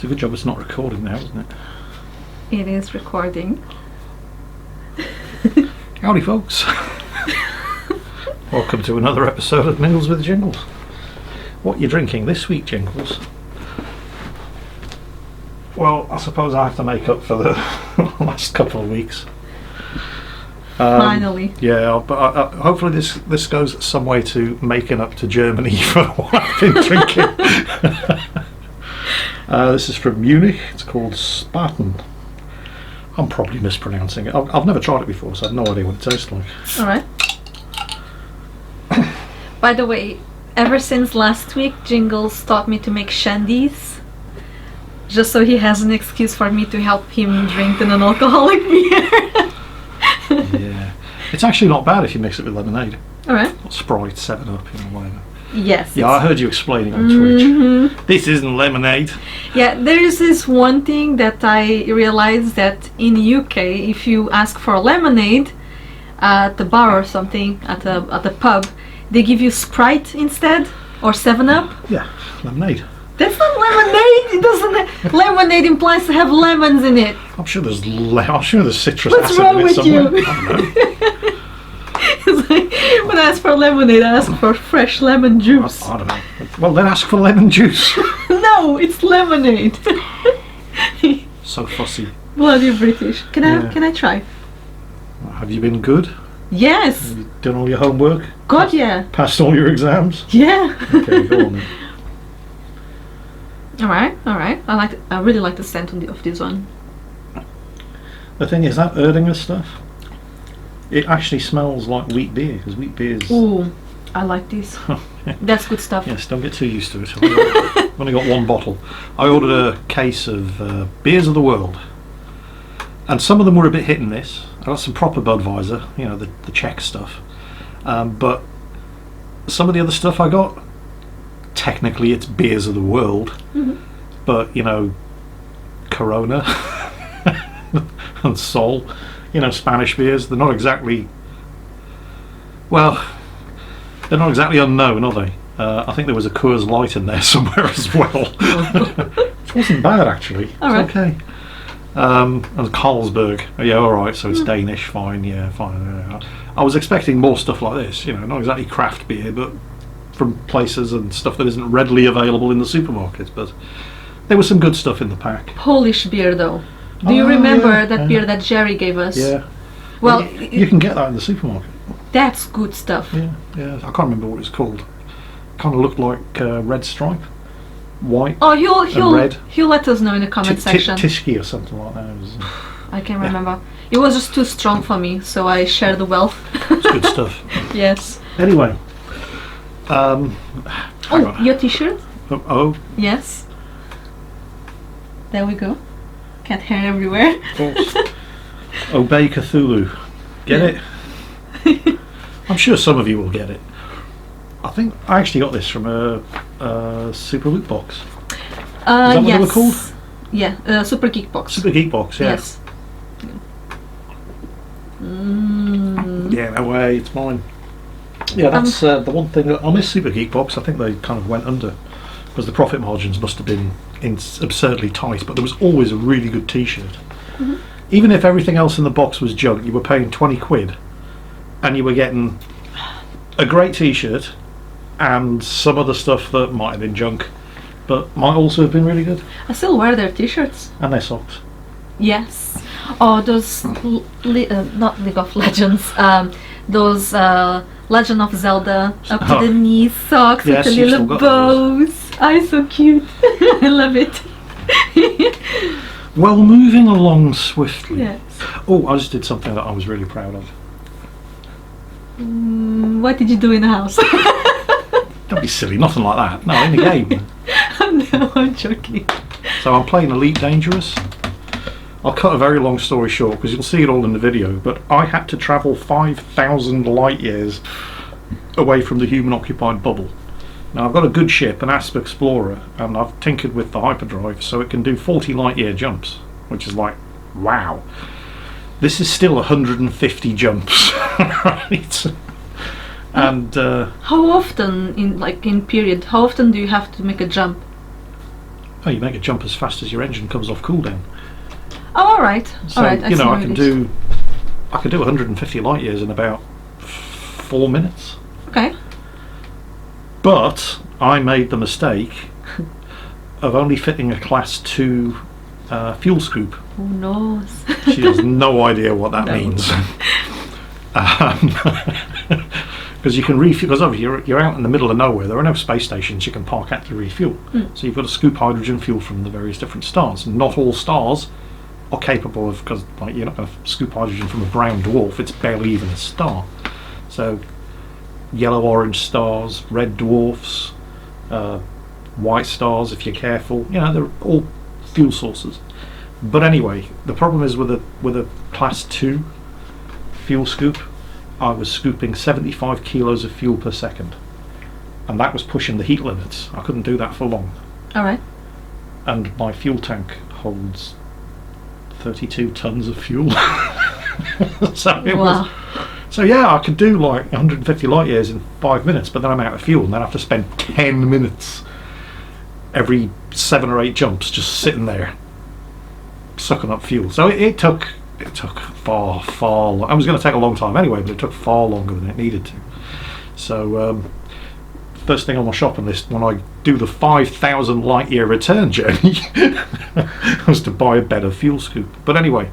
It's a good job it's not recording now, isn't it? It is recording. Howdy, folks. Welcome to another episode of Mingles with Jingles. What you drinking this week, Jingles? Well, I suppose I have to make up for the last couple of weeks. Finally. Yeah, but hopefully this goes some way to making up to Germany for what I've been drinking. This is from Munich. It's called Spaten. I'm probably mispronouncing it. I've never tried it before, so I have no idea what it tastes like. Alright. By the way, ever since last week, Jingles taught me to make shandies. Just so he has an excuse for me to help him drink an non-alcoholic beer. Yeah. It's actually not bad if you mix it with lemonade. Alright. Sprite, 7-Up, whatever. Yes. Yeah, I heard you explaining on Twitch. This isn't lemonade. Yeah, there is this one thing that I realized that in UK, if you ask for lemonade at the bar or something, at the pub, they give you Sprite instead, or 7-Up. Yeah, lemonade. That's not lemonade. It doesn't. Lemonade implies to have lemons in it. I'm sure there's citrus What's acid wrong in it with somewhere. you? I don't know. It's like, when I ask for lemonade, I ask for fresh lemon juice. I don't know. Well, then ask for lemon juice. No, it's lemonade. So fussy. Bloody British. Can I try? Have you been good? Yes. Have you done all your homework? God, yeah. Passed all your exams? Yeah. Okay, go on then. All right. I really like the scent of this one. The thing is, that Erdinger stuff, it actually smells like wheat beer, because wheat beer is... Ooh, I like this. That's good stuff. Yes, don't get too used to it. I've only got one bottle. I ordered a case of beers of the world, and some of them were a bit hit and miss. I got some proper Budweiser, the Czech stuff, but some of the other stuff I got, technically it's beers of the world, but Corona and Sol, Spanish beers, they're not exactly unknown, are they? I think there was a Coors Light in there somewhere as well. It wasn't bad, actually. It's okay. And Carlsberg, yeah, alright, so it's Danish, fine. I was expecting more stuff like this, not exactly craft beer, but from places and stuff that isn't readily available in the supermarkets, but there was some good stuff in the pack. Polish beer, though. Do you remember that beer that Jerry gave us? Yeah. Well, you can get that in the supermarket. That's good stuff. Yeah. I can't remember what it's called. Kind of looked like Red Stripe, white. Oh, and red. He'll let us know in the comment section. Tishki or something like that. It was, I can't remember. It was just too strong for me, so I shared the wealth. It's good stuff. Yes. Anyway. Your t-shirt? Oh. Yes. There we go. Cat hair everywhere. Of course. Obey Cthulhu. Get it? I'm sure some of you will get it. I think I actually got this from a Super Loot Box. Is that what they were called? Yeah, Super Geek Box. Super Geek Box, yeah. Yes. Yeah, no way, it's mine. Yeah, that's the one thing that on this Super Geek Box, I think they kind of went under, because the profit margins must have been absurdly tight, but there was always a really good t-shirt. Even if everything else in the box was junk, you were paying 20 quid and you were getting a great t-shirt and some other stuff that might have been junk but might also have been really good. I still wear their t-shirts. And their socks. Yes. Oh, those not League of Legends, those Legend of Zelda up to the knees socks with the little bows. So cute. I love it. Well, moving along swiftly. Yes. Oh, I just did something that I was really proud of. What did you do in the house? Don't be silly, nothing like that. No, in the game. No, I'm joking. So I'm playing Elite Dangerous. I'll cut a very long story short because you'll see it all in the video, but I had to travel 5,000 light years away from the human-occupied bubble. Now I've got a good ship, an Asp Explorer, and I've tinkered with the hyperdrive so it can do 40 light year jumps, which is like, wow. This is still 150 jumps, right? And how often how often do you have to make a jump? Oh, you make a jump as fast as your engine comes off cooldown. Oh, all right. So All right. I can do 150 light years in about 4 minutes. Okay. But I made the mistake of only fitting a class 2 fuel scoop. Who knows? She has no idea what that means. Because you can refuel. Because you're out in the middle of nowhere. There are no space stations you can park at to refuel. So you've got to scoop hydrogen fuel from the various different stars. And not all stars are capable of, because you're not going to scoop hydrogen from a brown dwarf. It's barely even a star. So yellow orange stars, red dwarfs, white stars if you're careful. They're all fuel sources. But anyway, the problem is with a class 2 fuel scoop, I was scooping 75 kilos of fuel per second, and that was pushing the heat limits. I couldn't do that for long. All right. And my fuel tank holds 32 tons of fuel. So it was. So yeah, I could do like 150 light years in 5 minutes, but then I'm out of fuel, and then I have to spend 10 minutes every 7 or 8 jumps just sitting there sucking up fuel. So it took far long. It was going to take a long time anyway, but it took far longer than it needed to. So first thing on my shopping list when I do the 5,000 light year return journey was to buy a better fuel scoop. But anyway,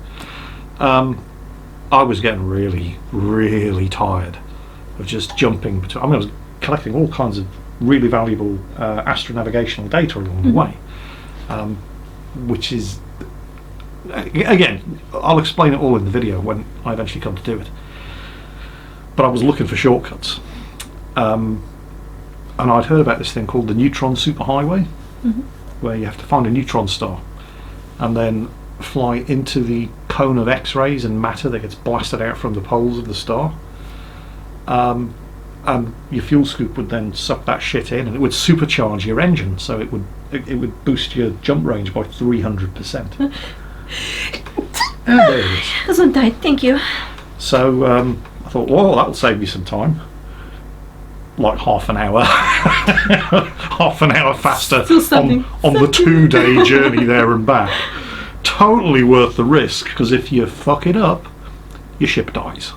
I was getting really, really tired of just jumping between. I was collecting all kinds of really valuable astronavigational data along the way, which is, again, I'll explain it all in the video when I eventually come to do it. But I was looking for shortcuts, and I'd heard about this thing called the neutron superhighway, where you have to find a neutron star and then fly into the cone of X-rays and matter that gets blasted out from the poles of the star, and your fuel scoop would then suck that shit in, and it would supercharge your engine, so it would boost your jump range by 300%. And there it is. Doesn't die, thank you. So I thought, well, that'll save me some time, like half an hour faster on the 2-day journey there and back. Totally worth the risk, because if you fuck it up, your ship dies.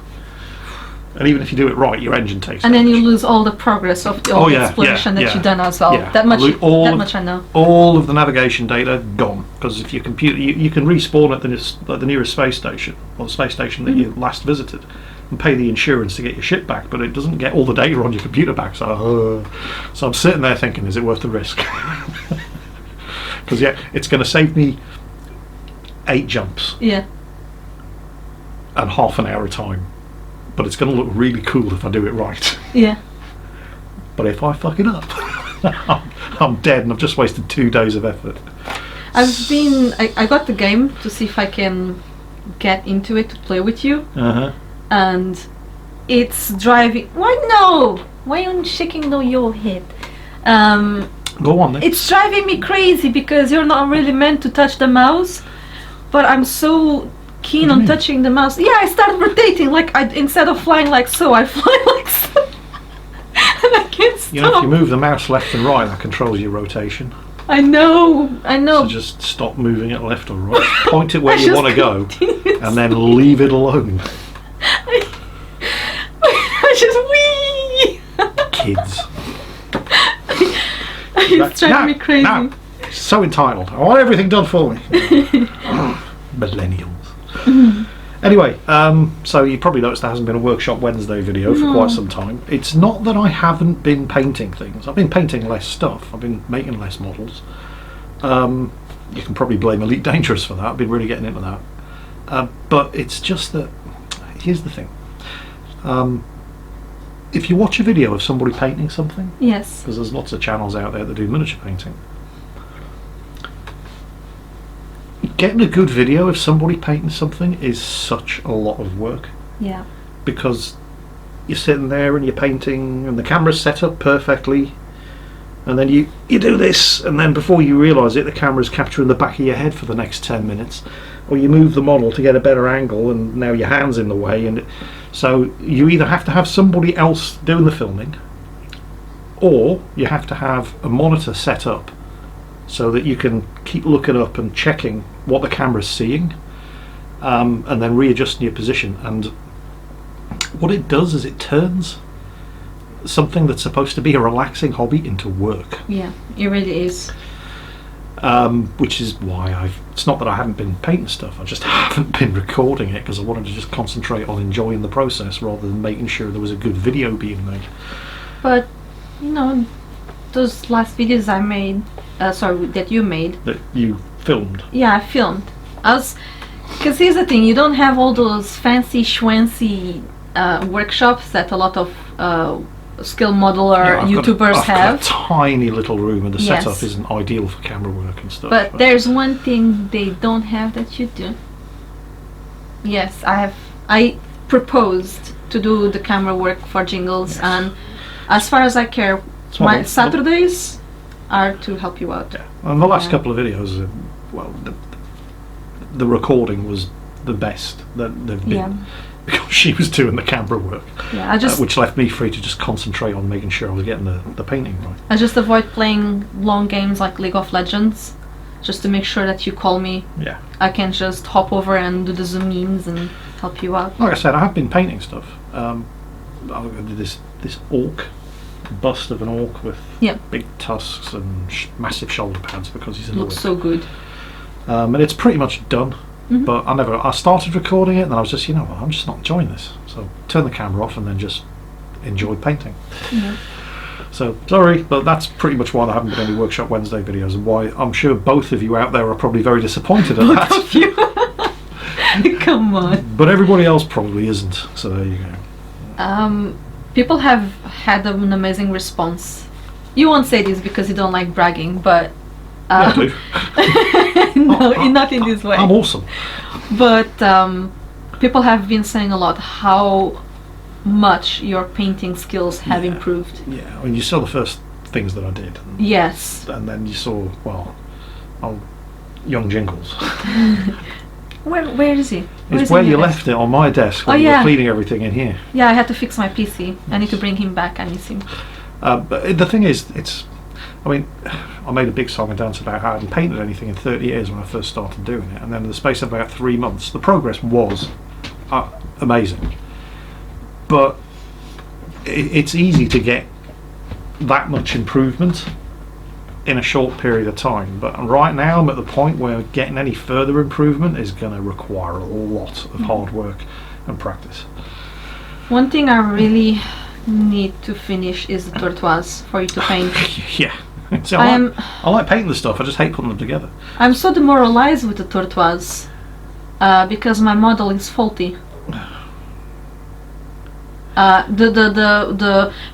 And even if you do it right, your engine takes and damage. then you lose all the progress of the exploration that you've done as well. Yeah. That much I know. All of the navigation data gone, because if your computer, you can respawn at the nearest space station, or the space station that you last visited, and pay the insurance to get your ship back, but it doesn't get all the data on your computer back. So I'm sitting there thinking, is it worth the risk? Because it's going to save me 8 jumps. Yeah. And half an hour of time. But it's going to look really cool if I do it right. Yeah. But if I fuck it up, I'm dead, and I've just wasted 2 days of effort. I got the game to see if I can get into it to play with you. And it's driving. Why are you shaking your head? Go on then. It's driving me crazy because you're not really meant to touch the mouse, but I'm so keen on touching the mouse. Yeah, I started rotating instead of flying like so, I fly like so. And I can't stop. If you move the mouse left and right, that controls your rotation. I know. So just stop moving it left or right. Point it where you want to go, and then leave it alone. I just Kids. It's driving me crazy. No. So entitled. I want everything done for me. Millennials. Anyway, so you probably noticed there hasn't been a Workshop Wednesday video for quite some time. It's not that I haven't been painting things. I've been painting less stuff. I've been making less models. You can probably blame Elite Dangerous for that. I've been really getting into that. But it's just that, here's the thing. If you watch a video of somebody painting something, yes, because there's lots of channels out there that do miniature painting, getting a good video of somebody painting something is such a lot of work. Yeah. Because you're sitting there and you're painting and the camera's set up perfectly, and then you do this, and then before you realise it, the camera's capturing the back of your head for the next 10 minutes, or you move the model to get a better angle and now your hand's in the way, and so you either have to have somebody else doing the filming, or you have to have a monitor set up so that you can keep looking up and checking what the camera's seeing, and then readjusting your position. And what it does is it turns something that's supposed to be a relaxing hobby into work. Yeah, it really is. Which is why it's not that I haven't been painting stuff, I just haven't been recording it, because I wanted to just concentrate on enjoying the process rather than making sure there was a good video being made. But, those last videos I made, that you made. That you filmed? Yeah, I filmed. Because here's the thing, you don't have all those fancy schwancy workshops that a lot of skill modeler YouTubers have. I've got a tiny little room, and the Yes. setup isn't ideal for camera work and stuff. But there's one thing they don't have that you do. Yes, I proposed to do the camera work for Jingles, Yes. and as far as I care, my Saturdays are to help you out. Yeah. And the last couple of videos, the recording was the best that they've been, because she was doing the camera work, which left me free to just concentrate on making sure I was getting the painting right. I just avoid playing long games like League of Legends, just to make sure that you call me. Yeah. I can just hop over and do the zoom ins and help you out. Like I said, I have been painting stuff. I did this orc, bust of an orc with big tusks and massive shoulder pads because he's in the Looks so good. And it's pretty much done. Mm-hmm. But I started recording it, and then I was just, I'm just not enjoying this. So turn the camera off and then just enjoy painting. Yeah. So sorry, but that's pretty much why there haven't been any Workshop Wednesday videos, and why I'm sure both of you out there are probably very disappointed at that. Both of you. Come on. But everybody else probably isn't. So there you go. People have had an amazing response. You won't say this because you don't like bragging, but yeah, I do. No, not in this way. I'm awesome. But people have been saying a lot how much your painting skills have improved. Yeah, I mean, you saw the first things that I did. Yes. And then you saw, young Jingles. Where is he? It's where you left it on my desk when you were cleaning everything in here. Yeah, I had to fix my PC. I need to bring him back. I miss him. But the thing is, I made a big song and dance about how I hadn't painted anything in 30 years when I first started doing it, and then in the space of about 3 months, the progress was amazing. But it's easy to get that much improvement in a short period of time. But right now, I'm at the point where getting any further improvement is going to require a lot of hard work and practice. One thing I really need to finish is the tortoise for you to paint. Yeah. See, I like painting the stuff, I just hate putting them together. I'm so demoralized with the tortoise because my model is faulty.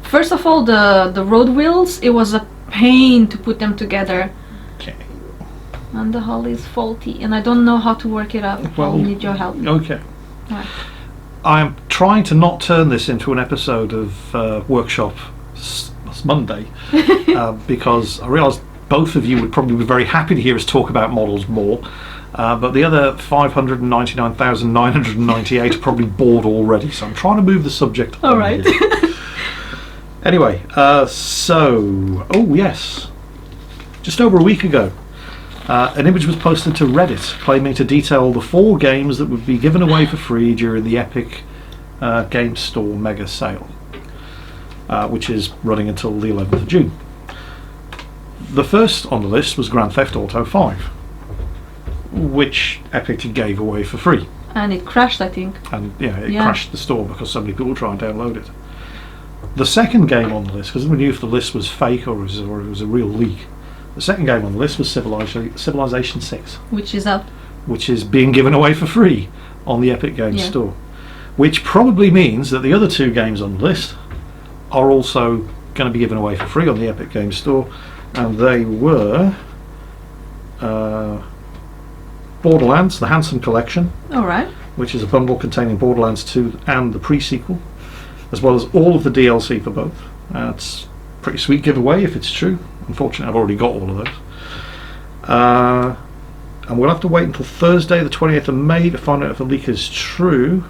First of all, the road wheels, it was a pain to put them together. Okay. And the hull is faulty, and I don't know how to work it up. Well, I'll need your help. Okay. Right. I'm trying to not turn this into an episode of Workshop Monday because I realised both of you would probably be very happy to hear us talk about models more, but the other 599,998 are probably bored already, so I'm trying to move the subject on. Alright. Anyway, yes, just over a week ago, an image was posted to Reddit claiming to detail the 4 games that would be given away for free during the Epic Game Store Mega Sale, which is running until the 11th of June. The first on the list was Grand Theft Auto 5, which Epic gave away for free. And it crashed, I think. And it crashed the store because so many people try and download it. The second game on the list, because we knew if the list was fake or it was a real leak, the second game on the list was Civilization 6. Which is up. Which is being given away for free on the Epic Games Store. Which probably means that the other 2 games on the list are also going to be given away for free on the Epic Games Store, and they were Borderlands, the Handsome Collection, which is a bundle containing Borderlands 2 and the pre-sequel, as well as all of the DLC for both. It's a pretty sweet giveaway if it's true. Unfortunately, I've already got all of those. And we'll have to wait until Thursday the 28th of May to find out if the leak is true.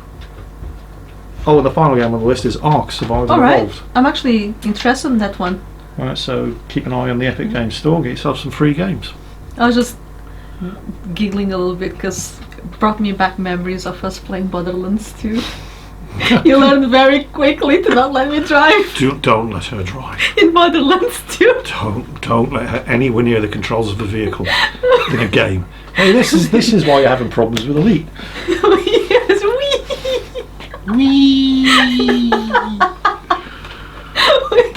Oh, and the final game on the list is Ark Survival Evolved. I'm actually interested in that one. Right, so keep an eye on the Epic Games Store, get yourself some free games. I was just giggling a little bit because it brought me back memories of us playing Borderlands 2. You learned very quickly to not let me drive. Don't let her drive. In Borderlands 2. Don't let her anywhere near the controls of the vehicle in a game. Hey, this is why you're having problems with Elite. Yes, Wee.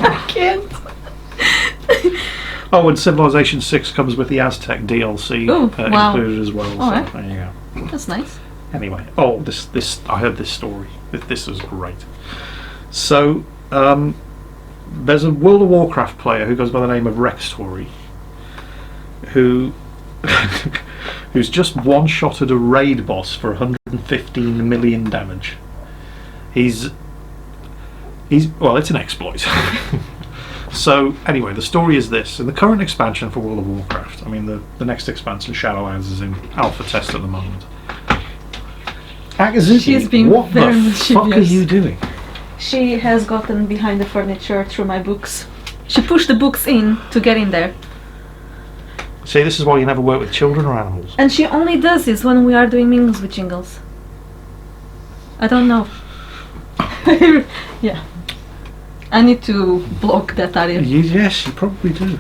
I can't. Oh, and Civilization 6 comes with the Aztec DLC wow. included as well. So Right. there you go. That's nice. Anyway, this I heard this story. This was great. So there's a World of Warcraft player who goes by the name of Rextory, who who's just one-shotted a raid boss for 115 million damage. He's well, it's an exploit. So anyway, the story is this: in the current expansion for World of Warcraft, I mean the next expansion, Shadowlands, is in alpha test at the moment. She's being what very the mischievous. fuck are you doing? She has gotten behind the furniture through my books. She pushed the books in to get in there. See, this is why you never work with children or animals. And she only does this when we are doing Mingles with Jingles. I don't know. Yeah. I need to block that area. Yes, you probably do.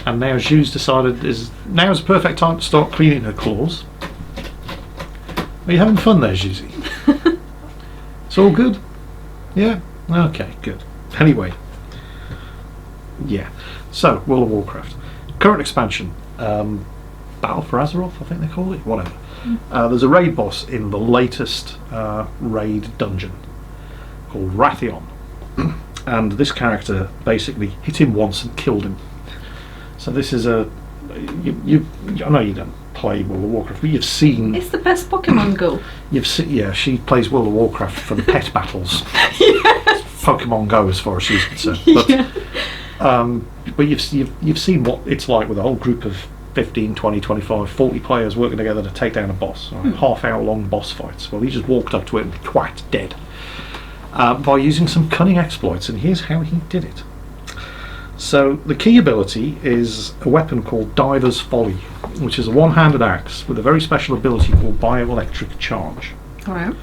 And now Ju's decided now's the perfect time to start cleaning her claws. Are you having fun there, Juicy? It's all good? Yeah? Okay, good. Anyway. Yeah. So, World of Warcraft. Current expansion. Battle for Azeroth, I think they call it. Whatever. There's a raid boss in the latest raid dungeon called Wrathion. And this character basically hit him once and killed him. So this is I know you don't play World of Warcraft, but you've seen... It's the best Pokemon Go. Yeah, she plays World of Warcraft for the pet battles. Yes. Pokemon Go, as far as she's concerned. But, Yeah. but you've seen what it's like with a whole group of 15, 20, 25, 40 players working together to take down a boss. Right? Half-hour long boss fights. Well, he just walked up to it and twat dead. By using some cunning exploits, and here's how he did it. So the key ability is a weapon called Diver's Folly, which is a one-handed axe with a very special ability called Bioelectric Charge. Alright.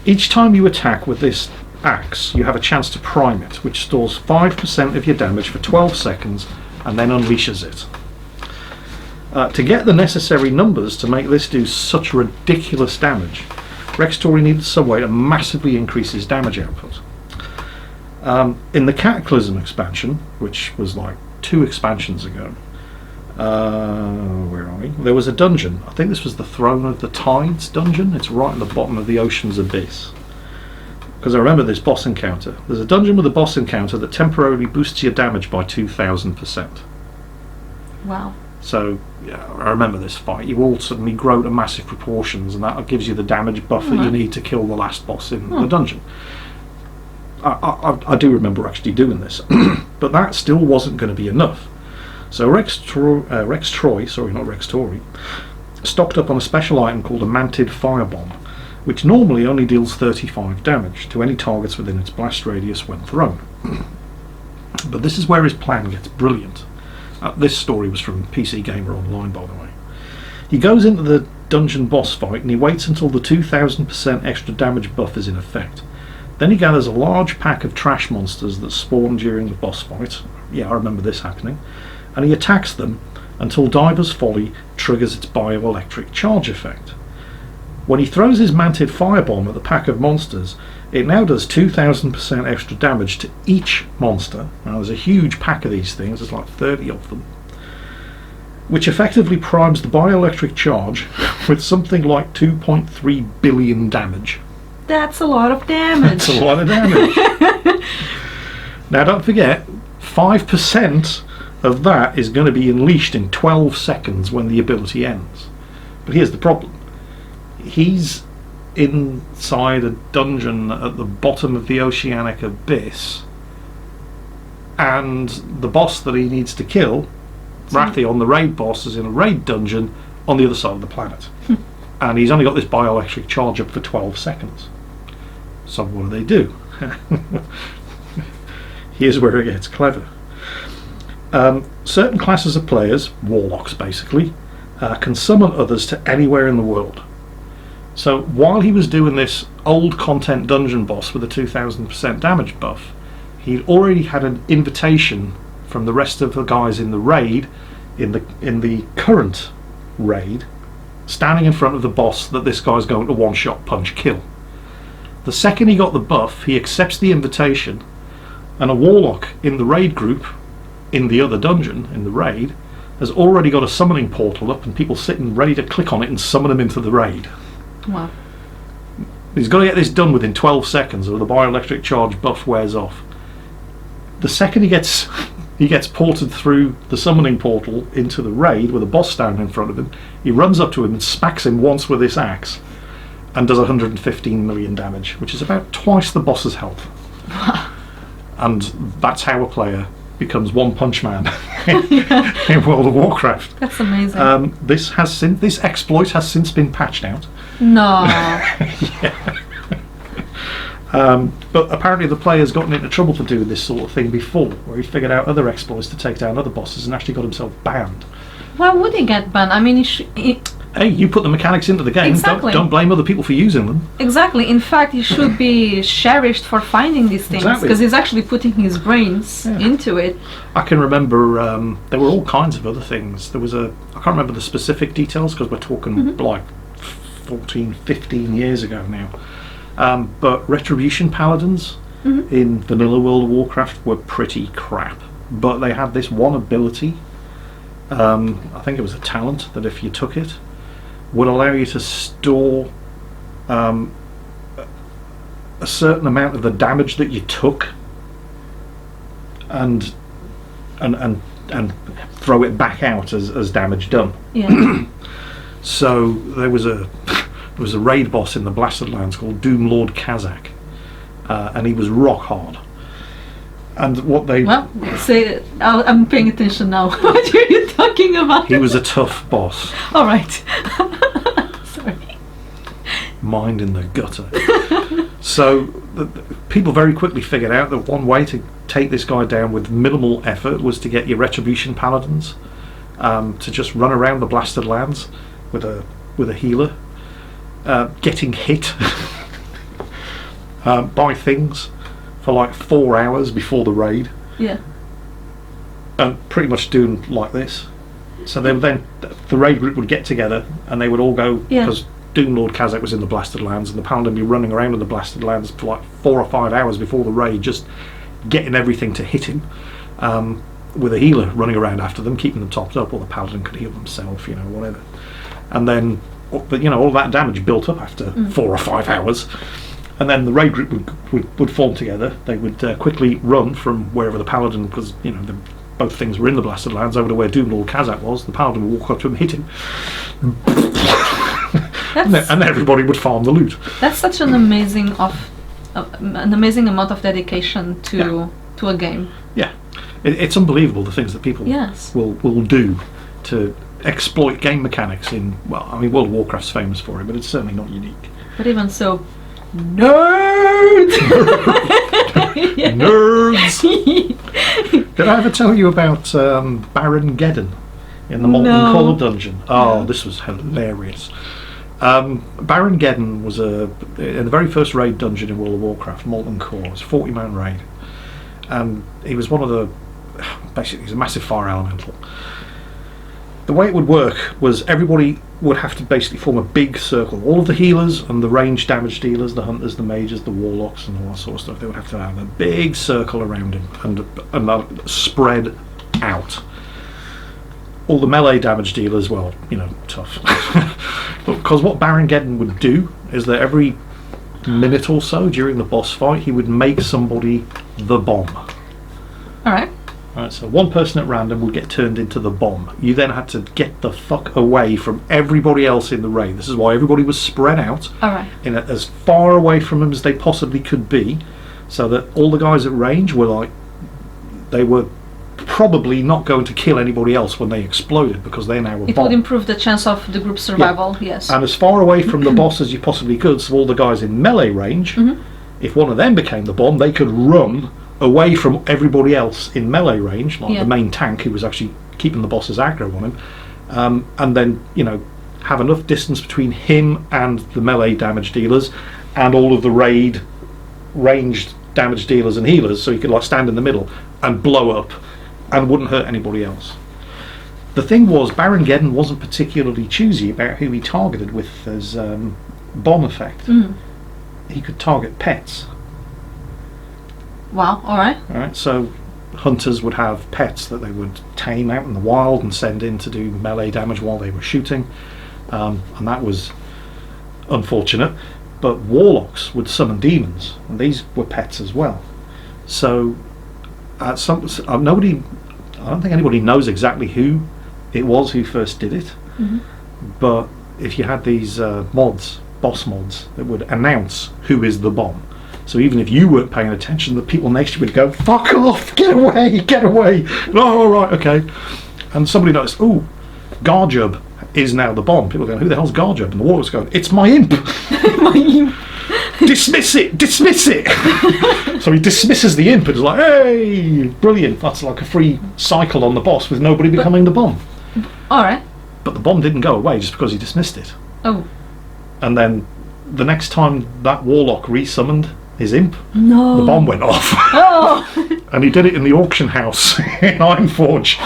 Each time you attack with this axe, you have a chance to prime it, which stores 5% of your damage for 12 seconds and then unleashes it. To get the necessary numbers to make this do such ridiculous damage, Rextory needed some way to massively increase his damage output. In the Cataclysm expansion, which was like 2 expansions ago, where are we? There was a dungeon. I think this was the Throne of the Tides dungeon. It's right at the bottom of the ocean's abyss. Because I remember this boss encounter. There's a dungeon with a boss encounter that temporarily boosts your damage by 2,000%. Wow. So, yeah, I remember this fight. You all suddenly grow to massive proportions, and that gives you the damage buff that you need to kill the last boss in the dungeon. I do remember actually doing this, but that still wasn't going to be enough. So Rextory stocked up on a special item called a Manted Firebomb, which normally only deals 35 damage to any targets within its blast radius when thrown. But this is where his plan gets brilliant. This story was from PC Gamer Online, by the way. He goes into the dungeon boss fight and he waits until the 2,000% extra damage buff is in effect. Then he gathers a large pack of trash monsters that spawn during the boss fight. Yeah, I remember this happening. And he attacks them until Diver's Folly triggers its bioelectric charge effect. When he throws his Manted Firebomb at the pack of monsters, it now does 2,000% extra damage to each monster. Now there's a huge pack of these things, there's like 30 of them, which effectively primes the bioelectric charge with something like 2.3 billion damage. That's a lot of damage. That's a lot of damage. Now don't forget, 5% of that is going to be unleashed in 12 seconds when the ability ends. But here's the problem. He's inside a dungeon at the bottom of the oceanic abyss, and the boss that he needs to kill, Wrathion, the raid boss, is in a raid dungeon on the other side of the planet. And he's only got this bioelectric charge up for 12 seconds. So what do? here's where it gets clever. Certain classes of players, warlocks basically, can summon others to anywhere in the world. So while he was doing this old content dungeon boss with a 2000% damage buff, he'd already had an invitation from the rest of the guys in the raid, in the current raid, standing in front of the boss that this guy's going to one-shot punch kill. The second he got the buff, he accepts the invitation, and a warlock in the raid group, in the other dungeon, in the raid, has already got a summoning portal up and people sitting ready to click on it and summon him into the raid. Wow. He's got to get this done within 12 seconds or the bioelectric charge buff wears off. The second he gets ported through the summoning portal into the raid with a boss standing in front of him, he runs up to him and smacks him once with this axe and does 115 million damage, which is about twice the boss's health. And that's how a player becomes One Punch Man in World of Warcraft. That's amazing. This exploit has since been patched out. No. Yeah. But apparently the player's gotten into trouble for doing this sort of thing before, where he figured out other exploits to take down other bosses and actually got himself banned. Why would he get banned? I mean, hey, you put the mechanics into the game. Exactly. Don't blame other people for using them. Exactly. In fact, he should be cherished for finding these things, because he's actually putting his brains into it. I can remember there were all kinds of other things. There was I can't remember the specific details because we're talking like 14, 15 years ago now. But Retribution Paladins in vanilla World of Warcraft were pretty crap. But they had this one ability, I think it was a talent, that if you took it, would allow you to store a certain amount of the damage that you took and throw it back out as damage done. Yeah. So there was a raid boss in the Blasted Lands called Doom Lord Kazak, and he was rock hard. And what they I'm paying attention now. What are you talking about? He was a tough boss. All right. Sorry. Mind in the gutter. So people very quickly figured out that one way to take this guy down with minimal effort was to get your Retribution Paladins to just run around the Blasted Lands with a healer, getting hit by things for like 4 hours before the raid. Yeah. And pretty much doing like this. So then the raid group would get together and they would all go, because Doom Lord Kazak was in the Blasted Lands and the Paladin would be running around in the Blasted Lands for like 4 or 5 hours before the raid, just getting everything to hit him, with a healer running around after them, keeping them topped up, or the Paladin could heal himself, whatever. And then, all that damage built up after 4 or 5 hours. And then the raid group would form together. They would quickly run from wherever the Paladin, because both things were in the Blasted Lands, over to where Doom Lord Kazak was. The Paladin would walk up to him, hit him, and everybody would farm the loot. That's such an amazing amount of dedication to a game. Yeah, it's unbelievable the things that people will do to exploit game mechanics in. Well, I mean, World of Warcraft's famous for it, but it's certainly not unique. But even so. Nerds! Nerds! Did I ever tell you about Baron Geddon in the Molten Core dungeon? Oh, this was hilarious. Baron Geddon was in the very first raid dungeon in World of Warcraft, Molten Core. It was a 40-man raid. And he was basically he's a massive fire elemental. The way it would work was everybody would have to basically form a big circle. All of the healers and the ranged damage dealers, the hunters, the mages, the warlocks, and all that sort of stuff, they would have to have a big circle around him and spread out. All the melee damage dealers, tough. Because what Baron Geddon would do is that every minute or so during the boss fight, he would make somebody the bomb. Alright. Right, so one person at random would get turned into the bomb. You then had to get the fuck away from everybody else in the raid. This is why everybody was spread out, as far away from them as they possibly could be, so that all the guys at range were they were probably not going to kill anybody else when they exploded, because they now were It would improve the chance of the group's survival, yes. And as far away from the boss as you possibly could, so all the guys in melee range, if one of them became the bomb, they could run away from everybody else in melee range, like Yeah. the main tank who was actually keeping the boss's aggro on him, and then, you know, have enough distance between him and the melee damage dealers and all of the ranged damage dealers and healers, so he could like stand in the middle and blow up and wouldn't hurt anybody else. The thing was, Baron Geddon wasn't particularly choosy about who he targeted with his bomb effect. He could target pets. Wow, alright. Alright, so hunters would have pets that they would tame out in the wild and send in to do melee damage while they were shooting, and that was unfortunate. But warlocks would summon demons, and these were pets as well. So I don't think anybody knows exactly who it was who first did it, but if you had these boss mods that would announce who is the bomb, so even if you weren't paying attention, the people next to you would go, "Fuck off, get away, get away." Oh, right, okay. And somebody noticed, "Oh, Garjub is now the bomb." People are going, "Who the hell's Garjub?" And the warlock's going, "It's my imp." My imp. Dismiss it, dismiss it. So he dismisses the imp and is like, "Hey, brilliant, that's like a free cycle on the boss with nobody becoming the bomb." Alright. But the bomb didn't go away just because he dismissed it. Oh. And then the next time that warlock resummoned his imp, No. the bomb went off. Oh. And he did it in the auction house in Ironforge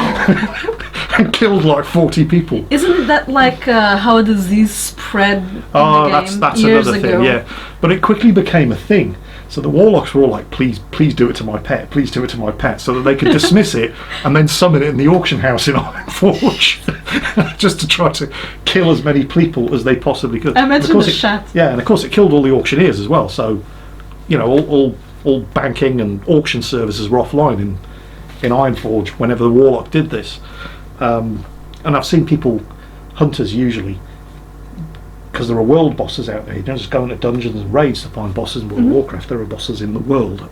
and killed like 40 people. Isn't that like how a disease spread in the game that's years another ago? thing, yeah. But it quickly became a thing. So the warlocks were all like, please do it to my pet, please do it to my pet, so that they could dismiss it and then summon it in the auction house in Ironforge, just to try to kill as many people as they possibly could. I mentioned the it, chat. Yeah, and of course it killed all the auctioneers as well. So, you know, all banking and auction services were offline in Ironforge whenever the warlock did this. And I've seen people, hunters usually, because there are world bosses out there. You don't just go into dungeons and raids to find bosses in World of Warcraft. There are bosses in the world.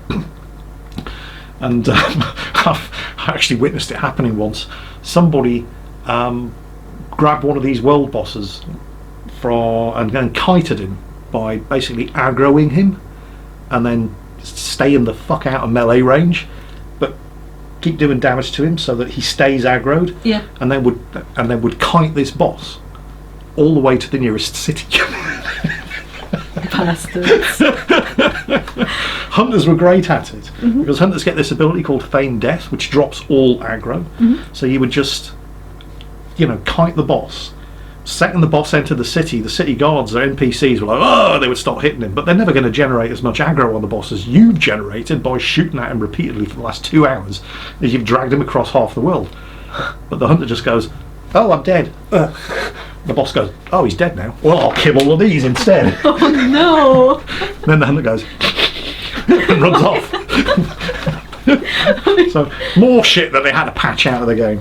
And I actually witnessed it happening once. Somebody grabbed one of these world bosses and then kited him by basically aggroing him and then staying the fuck out of melee range, but keep doing damage to him so that he stays aggroed. Yeah. And then would kite this boss all the way to the nearest city. Bastards. Hunters were great at it, because hunters get this ability called Feign Death, which drops all aggro. So you would just, you know, kite the boss. Second the boss entered the city guards or NPCs were like, "Oh," they would start hitting him, but they're never going to generate as much aggro on the boss as you've generated by shooting at him repeatedly for the last 2 hours as you've dragged him across half the world. But the hunter just goes, "Oh, I'm dead." The boss goes, "Oh, he's dead now. Well, I'll kill all of these instead." Oh no. Then the hunter goes and runs off. So more shit that they had to patch out of the game.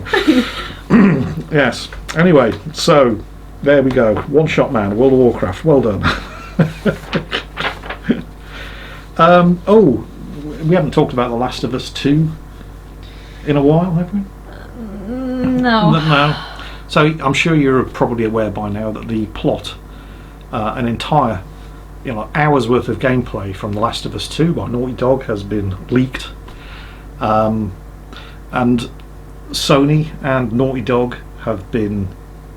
Yes. Anyway, so there we go. One Shot Man, World of Warcraft. Well done. We haven't talked about The Last of Us 2 in a while, have we? No. No. So I'm sure you're probably aware by now that the plot, an entire, hours worth of gameplay from The Last of Us 2 by Naughty Dog has been leaked, and Sony and Naughty Dog have been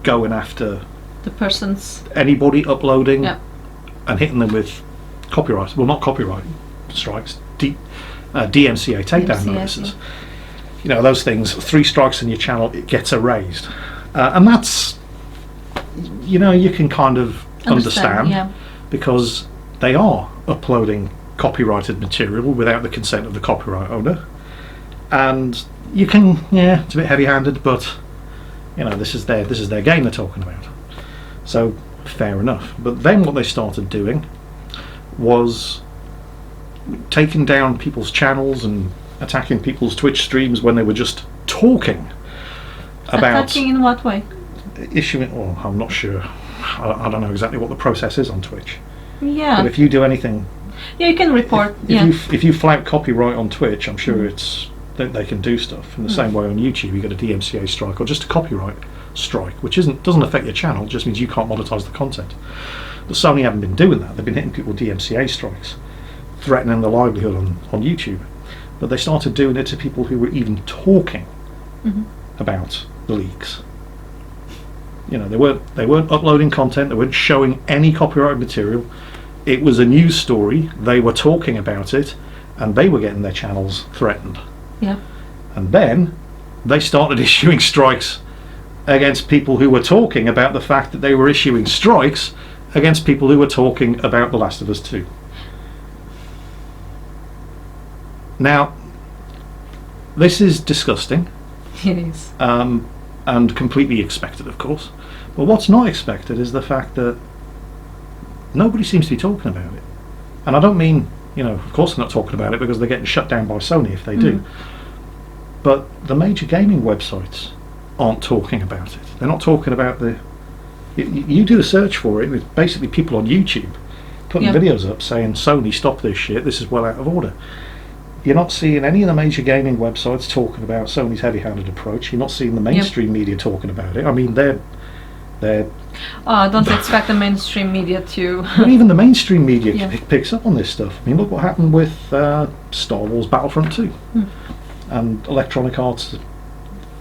going after the person's anybody uploading and hitting them with copyright. Well, not copyright strikes, DMCA takedown notices. Those things. 3 strikes on your channel, it gets erased. And that's, you can kind of understand because they are uploading copyrighted material without the consent of the copyright owner. And you can, it's a bit heavy-handed, but this is their game they're talking about. So fair enough. But then what they started doing was taking down people's channels and attacking people's Twitch streams when they were just talking about attacking in what way? Issuing. Well, I'm not sure. I don't know exactly what the process is on Twitch. Yeah. But if you do anything, you can report. If you flout copyright on Twitch, I'm sure they can do stuff in the same way on YouTube. You get a DMCA strike or just a copyright strike, which doesn't affect your channel. It just means you can't monetize the content. But Sony haven't been doing that. They've been hitting people with DMCA strikes, threatening their livelihood on YouTube. but they started doing it to people who were even talking Mm-hmm. about the leaks. You know, they weren't uploading content, they weren't showing any copyrighted material. It was a news story, they were talking about it, and they were getting their channels threatened. Yeah. And then they started issuing strikes against people who were talking about the fact that they were issuing strikes against people who were talking about The Last of Us 2. Now, this is disgusting. It is. And completely expected, of course. But what's not expected is the fact that nobody seems to be talking about it. And I don't mean, you know, of course they're not talking about it because they're getting shut down by Sony if they do. But the major gaming websites aren't talking about it. They're not talking about the... You do a search for it with basically people on YouTube putting videos up saying, Sony, stop this shit, this is well out of order. You're not seeing any of the major gaming websites talking about Sony's heavy-handed approach. You're not seeing the mainstream media talking about it. I mean, they're don't expect the mainstream media to... But even the mainstream media picks up on this stuff. I mean, look what happened with Star Wars Battlefront 2 and Electronic Arts'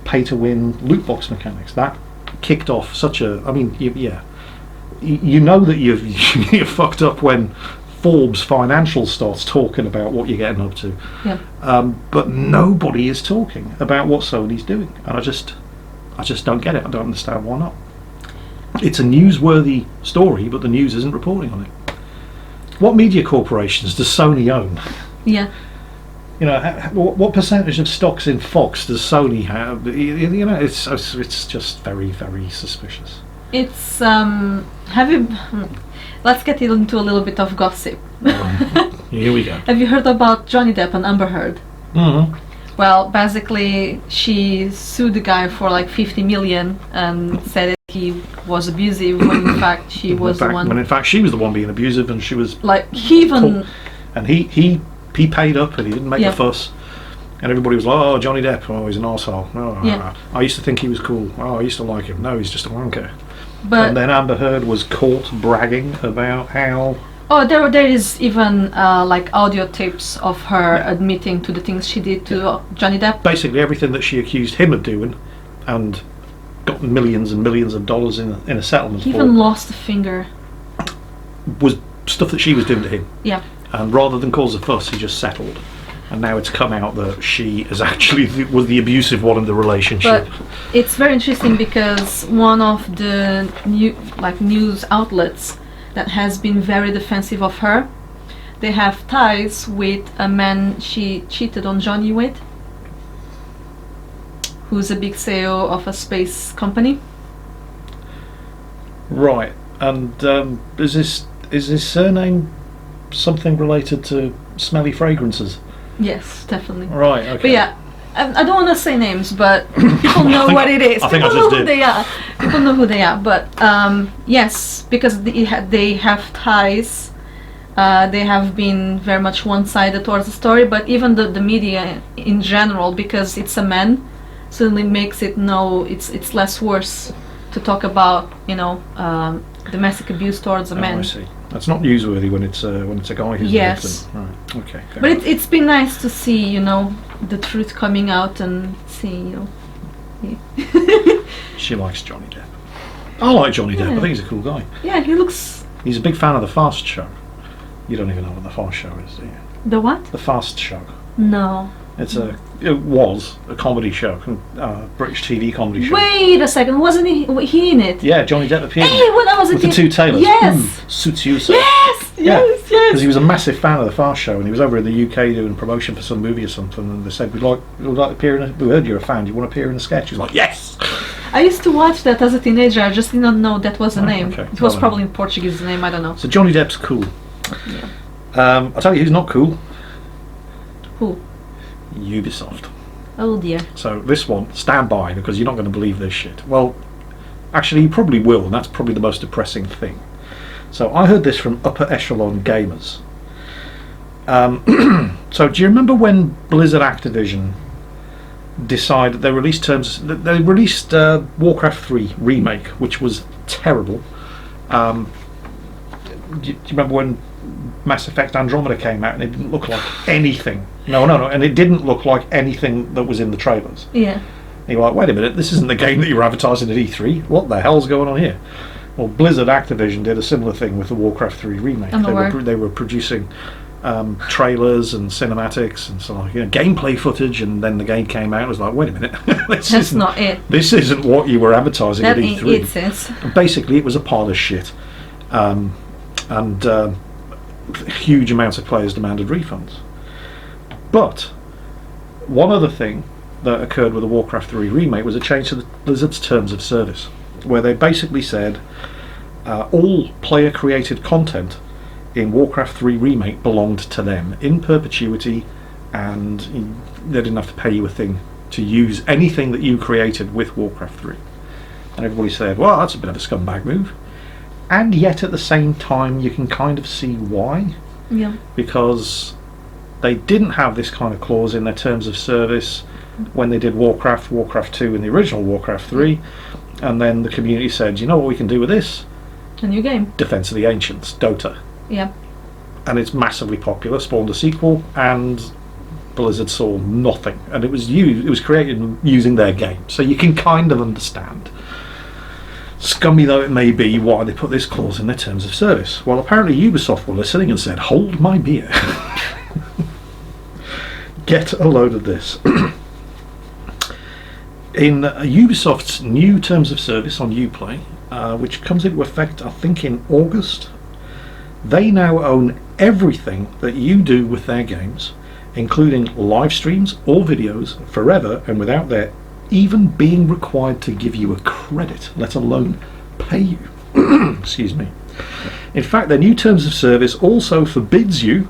pay-to-win loot box mechanics. That kicked off such a... I mean, you know that you're fucked up when Forbes Financial starts talking about what you're getting up to. Yeah. But nobody is talking about what Sony's doing. And I just don't get it. I don't understand why not. It's a newsworthy story, but the news isn't reporting on it. What media corporations does Sony own? Yeah. You know, what percentage of stocks in Fox does Sony have? You know, it's just very, very suspicious. It's let's get into a little bit of gossip. Here we go. Have you heard about Johnny Depp and Amber Heard? Mm-hmm. Well, basically, she sued the guy for like 50 million and said that he was abusive when in fact she was the one. When in fact she was the one being abusive, and she was like he even. And he paid up, and he didn't make a fuss. And everybody was like, "Oh, Johnny Depp, oh, he's an arsehole. Oh, I used to think he was cool. Oh, I used to like him. No, he's just a wanker." But and then Amber Heard was caught bragging about how... Oh, there is even like audio tapes of her admitting to the things she did to Johnny Depp. Basically everything that she accused him of doing, and got millions and millions of dollars in a settlement He for, even lost a finger. Was stuff that she was doing to him. Yeah. And rather than cause a fuss, he just settled. And now it's come out that she is actually was the abusive one in the relationship. But it's very interesting because one of the news outlets that has been very defensive of her, they have ties with a man she cheated on Johnny with, who's a big CEO of a space company. Right. And is his surname something related to smelly fragrances? Yes, definitely. Right, okay. But yeah, I don't want to say names, but people know what it is. People know who they are. People know who they are. But yes, because they have ties. They have been very much one-sided towards the story. But even the media in general, because it's a man, suddenly makes it it's less worse to talk about domestic abuse towards a man. I see. That's not newsworthy when it's a guy who's yes. the victim. Right. Okay. But it's been nice to see, the truth coming out and see, She likes Johnny Depp. I like Johnny Depp. I think he's a cool guy. Yeah, he looks... He's a big fan of The Fast Show. You don't even know what The Fast Show is, do you? The what? The Fast Show. No. It was a comedy show, British TV comedy show. Wait a second, wasn't he in it? Yeah, Johnny Depp appeared when I was with the two tailors. Yes! Suits you, sir. Yes! Because he was a massive fan of The Fast Show, and he was over in the UK doing promotion for some movie or something, and they said, we'd like to appear in we heard you're a fan, do you want to appear in a sketch? He was like, yes! I used to watch that as a teenager, I just did not know that was the name. Okay. It was probably in Portuguese, the name, I don't know. So Johnny Depp's cool. Yeah. I'll tell you who's not cool. Who? Ubisoft. Oh dear. So this one, stand by, because you're not going to believe this shit. Well, actually you probably will, and that's probably the most depressing thing. So I heard this from upper echelon gamers. So do you remember when Blizzard Activision decided they released Warcraft 3 remake, which was terrible. do you remember when Mass Effect Andromeda came out and it didn't look like anything? No, and it didn't look like anything that was in the trailers. Yeah. And you're like, wait a minute, this isn't the game that you were advertising at E3. What the hell's going on here? Well, Blizzard Activision did a similar thing with the Warcraft 3 remake. They were producing trailers and cinematics and so on, gameplay footage, and then the game came out. It was like, wait a minute, that's not it. This isn't what you were advertising at E3. It is. Basically, it was a pile of shit, and huge amounts of players demanded refunds. But one other thing that occurred with the Warcraft 3 remake was a change to the Blizzard's terms of service, where they basically said all player-created content in Warcraft 3 remake belonged to them in perpetuity, and they didn't have to pay you a thing to use anything that you created with Warcraft 3. And everybody said, well, that's a bit of a scumbag move. And yet at the same time you can kind of see why. Yeah. Because they didn't have this kind of clause in their terms of service when they did Warcraft 2 and the original Warcraft 3, and then the community said, you know what we can do with this? A new game. Defense of the Ancients, Dota. Yeah. And it's massively popular, spawned a sequel, and Blizzard saw nothing. And it was created using their game. So you can kind of understand, scummy though it may be, why they put this clause in their terms of service. Well, apparently Ubisoft were listening and said, hold my beer. Get a load of this. In Ubisoft's new terms of service on Uplay, which comes into effect I think in August, they now own everything that you do with their games, including live streams or videos, forever, and without their even being required to give you a credit, let alone pay you. Excuse me. In fact, their new terms of service also forbids you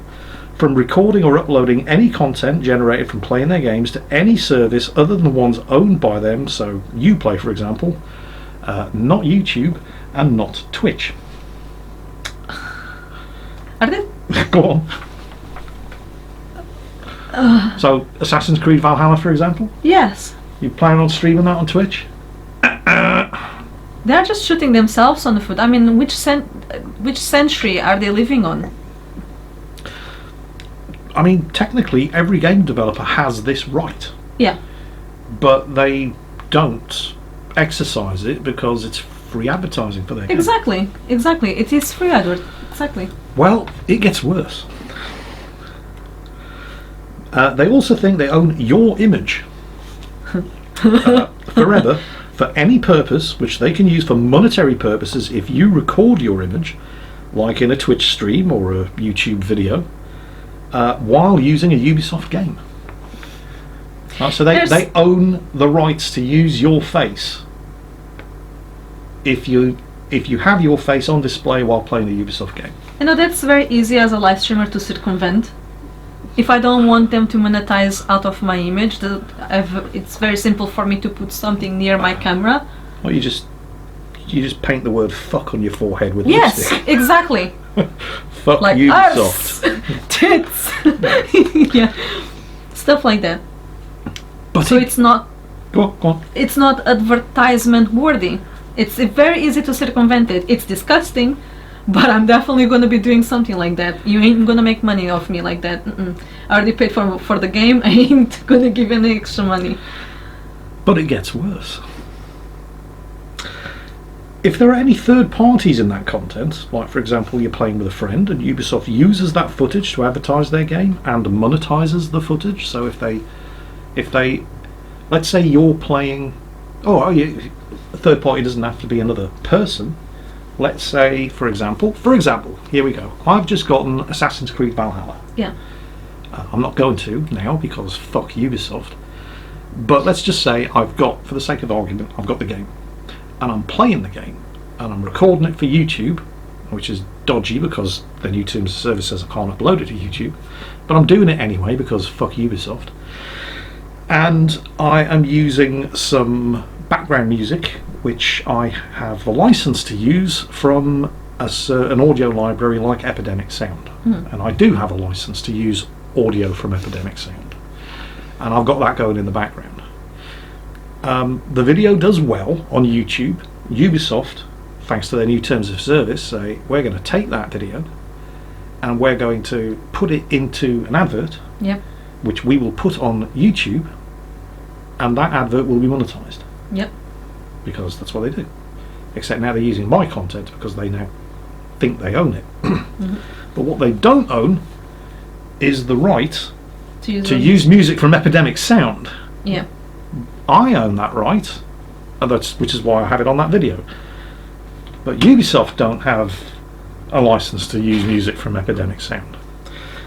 from recording or uploading any content generated from playing their games to any service other than the ones owned by them, so Uplay for example, not YouTube and not Twitch. Are they? Go on. So Assassin's Creed Valhalla for example? Yes. You plan on streaming that on Twitch? They're just shooting themselves on the foot. I mean, which century are they living on? I mean, technically every game developer has this right. Yeah. But they don't exercise it because it's free advertising for their game. Exactly. It is free advert. Exactly. Well, it gets worse. They also think they own your image forever for any purpose which they can use for monetary purposes if you record your image, like in a Twitch stream or a YouTube video, while using a Ubisoft game. So they own the rights to use your face if you have your face on display while playing a Ubisoft game. You know, that's very easy as a live streamer to circumvent. If I don't want them to monetize out of my image, it's very simple for me to put something near my camera. Well, you just paint the word fuck on your forehead with lipstick. Yes, exactly. Fuck like Ubisoft. Tits. Yeah. Stuff like that. But so it's not... Go on. It's not advertisement worthy. It's very easy to circumvent it. It's disgusting, but I'm definitely going to be doing something like that. You ain't going to make money off me like that. I already paid for the game. I ain't going to give any extra money. But it gets worse. If there are any third parties in that content, like for example you're playing with a friend and Ubisoft uses that footage to advertise their game and monetizes the footage, so if they let's say you're playing, a third party doesn't have to be another person. Let's say, for example, here we go. I've just gotten Assassin's Creed Valhalla. Yeah. I'm not going to now because fuck Ubisoft. But let's just say for the sake of argument, I've got the game. And I'm playing the game. And I'm recording it for YouTube, which is dodgy because the new terms of service says I can't upload it to YouTube. But I'm doing it anyway because fuck Ubisoft. And I am using some background music which I have the license to use from an audio library like Epidemic Sound. And I do have a license to use audio from Epidemic Sound. And I've got that going in the background. The video does well on YouTube. Ubisoft thanks to their new terms of service, say we're going to take that video and we're going to put it into an advert, Yep. which we will put on YouTube, and that advert will be monetized. Yep. Because that's what they do. Except now they're using my content because they now think they own it. Mm-hmm. But what they don't own is the right To use music from Epidemic Sound. Yeah. I own that right, and which is why I have it on that video. But Ubisoft don't have a license to use music from Epidemic Sound.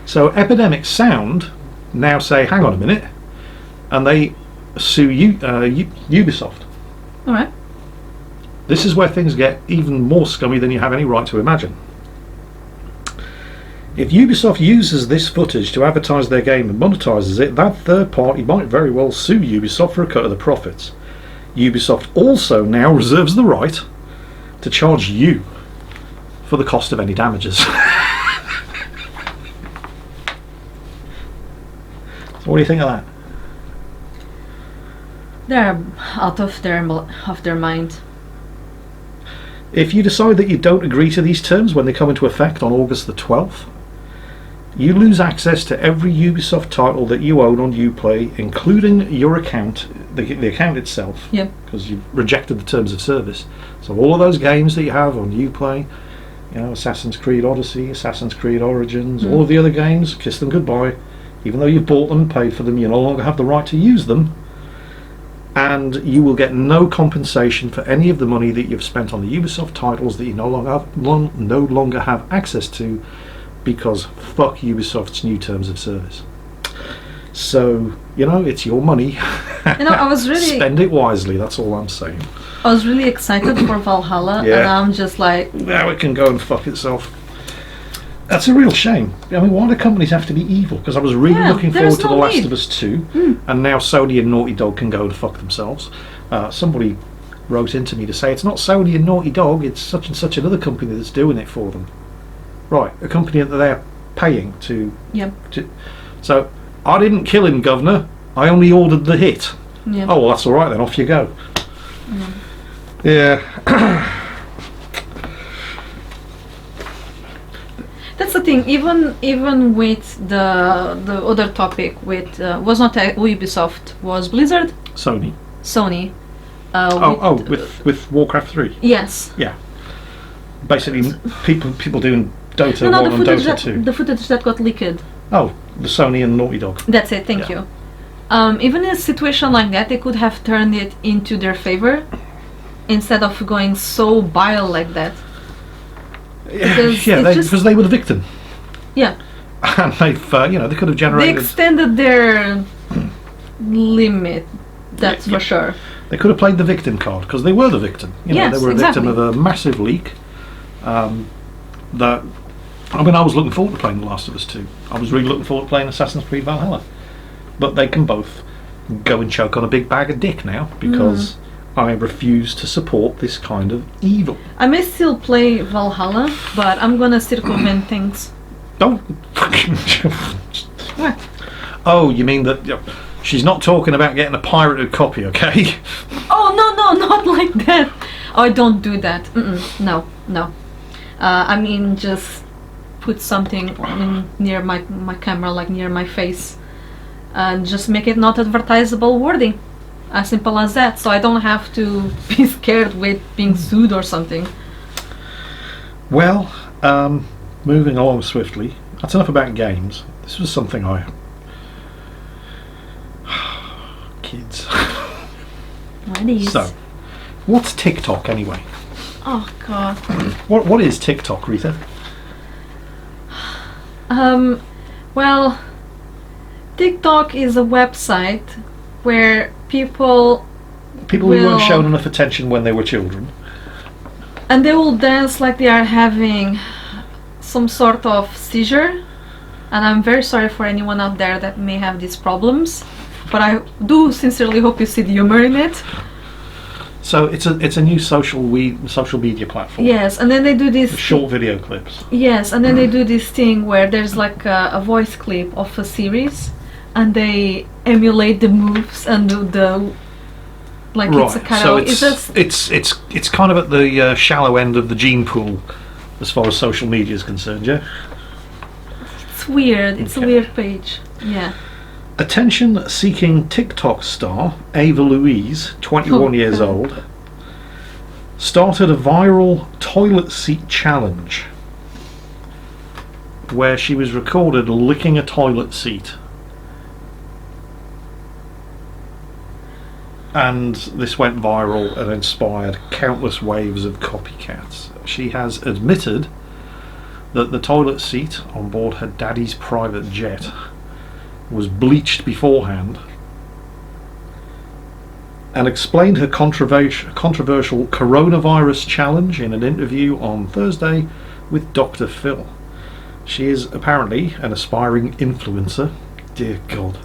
So Epidemic Sound now say, hang on a minute, and they sue Ubisoft. All right. This is where things get even more scummy than you have any right to imagine. If Ubisoft uses this footage to advertise their game and monetises it, that third party might very well sue Ubisoft for a cut of the profits. Ubisoft also now reserves the right to charge you for the cost of any damages. So what do you think of that? They're out of their mind. If you decide that you don't agree to these terms when they come into effect on August the 12th, you lose access to every Ubisoft title that you own on Uplay, including your account, the account itself, Yep. because you've rejected the terms of service. So all of those games that you have on Uplay, you know, Assassin's Creed Odyssey, Assassin's Creed Origins, all of the other games, kiss them goodbye. Even though you've bought them and paid for them, you no longer have the right to use them, and you will get no compensation for any of the money that you've spent on the Ubisoft titles that you no longer have access to, because fuck Ubisoft's new terms of service. So, you know, it's your money. You know, I was really spend it wisely, that's all I'm saying. I was really excited for Valhalla, Yeah. and I'm just like, Now it can go and fuck itself. That's a real shame. I mean, why do companies have to be evil? Because I was really looking forward to The Last of Us 2, and now Sony and Naughty Dog can go and fuck themselves. Somebody wrote into me to say it's not Sony and Naughty Dog, it's such and such another company that's doing it for them. Right, a company that they're paying to... Yep. So, I didn't kill him, Governor. I only ordered the hit. Yeah. Oh, well, that's all right then. Off you go. Yeah. That's the thing. Even with the other topic, with was not Ubisoft, was Blizzard, Sony. Sony. With Warcraft 3. Yes. Yeah. Basically, people doing Dota No, 1 and Dota 2. the footage that got leaked. Oh, the Sony and Naughty Dog. That's it. Thank you. Even in a situation like that, they could have turned it into their favor instead of going so vile like that. Because they were the victim. Yeah. And they've, they could have generated... They extended their limit, that's for sure. They could have played the victim card, because they were the victim. Yes, they were a victim of a massive leak. I was looking forward to playing The Last of Us 2. I was really looking forward to playing Assassin's Creed Valhalla. But they can both go and choke on a big bag of dick now, because I refuse to support this kind of evil. I may still play Valhalla, but I'm gonna circumvent things. Don't fucking... What? Oh, you mean that... She's not talking about getting a pirated copy, okay? Oh, no, not like that. Oh, I don't do that. No. I mean, just put something near my camera, like near my face, and just make it not advertisable wording. As simple as that, so I don't have to be scared with being sued or something. Well, moving along swiftly, that's enough about games. This was something kids. What is? So, what's TikTok anyway? Oh God. What is TikTok, Rita? Well, TikTok is a website where people who weren't shown enough attention when they were children, and they will dance like they are having some sort of seizure. And I'm very sorry for anyone out there that may have these problems, but I do sincerely hope you see the humor in it. So it's a new social media platform. Yes, and then they do this short video clips. Yes, and then they do this thing where there's like a voice clip of a series, and they emulate the moves and do the like it's a karaoke. So it's kind of at the shallow end of the gene pool as far as social media is concerned, yeah? It's weird. It's a weird page. Yeah. Attention-seeking TikTok star Ava Louise, 21 years old, started a viral toilet seat challenge where she was recorded licking a toilet seat. And this went viral and inspired countless waves of copycats. She has admitted that the toilet seat on board her daddy's private jet was bleached beforehand, and explained her controversial coronavirus challenge in an interview on Thursday with Dr. Phil. She is apparently an aspiring influencer. Dear God.